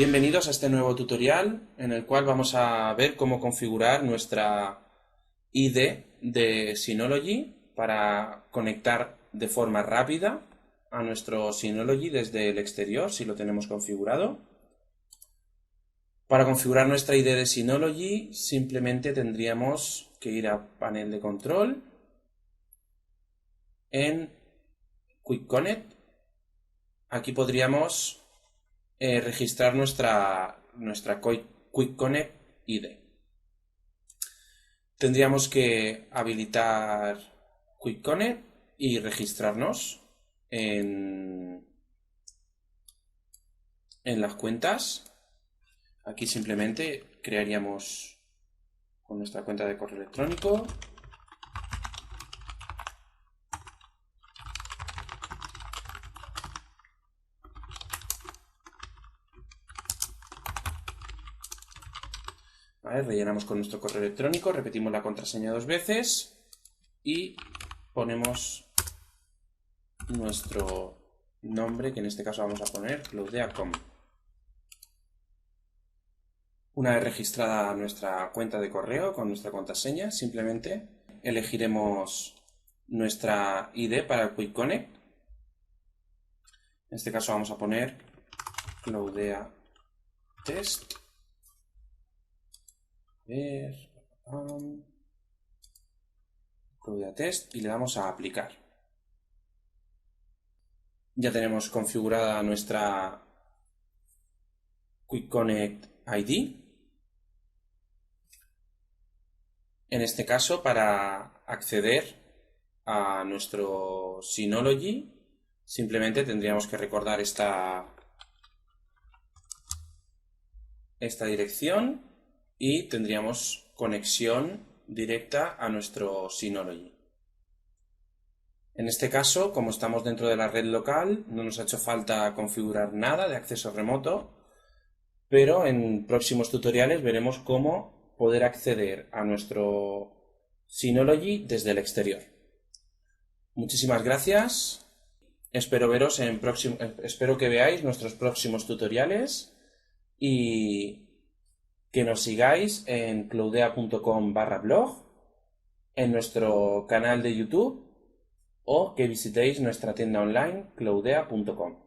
Bienvenidos a este nuevo tutorial en el cual vamos a ver cómo configurar nuestra ID de Synology para conectar de forma rápida a nuestro Synology desde el exterior, si lo tenemos configurado. Para configurar nuestra ID de Synology simplemente tendríamos que ir a panel de control, en Quick Connect. Aquí podríamos registrar nuestra Quick Connect ID. Tendríamos que habilitar Quick Connect y registrarnos en las cuentas. Aquí simplemente crearíamos con nuestra cuenta de correo electrónico. ¿Vale? Rellenamos con nuestro correo electrónico, repetimos la contraseña 2 veces y ponemos nuestro nombre, que en este caso vamos a poner Cloudea.com. Una vez registrada nuestra cuenta de correo con nuestra contraseña, simplemente elegiremos nuestra ID para el Quick Connect. En este caso vamos a poner Cloudea Test. Cloudea Test y le damos a aplicar. Ya tenemos configurada nuestra Quick Connect ID. En este caso, para acceder a nuestro Synology, simplemente tendríamos que recordar esta dirección y tendríamos conexión directa a nuestro Synology. En este caso, como estamos dentro de la red local, no nos ha hecho falta configurar nada de acceso remoto, pero en próximos tutoriales veremos cómo poder acceder a nuestro Synology desde el exterior. Muchísimas gracias. Espero que veáis nuestros próximos tutoriales y que nos sigáis en cloudea.com/blog, en nuestro canal de YouTube o que visitéis nuestra tienda online cloudea.com.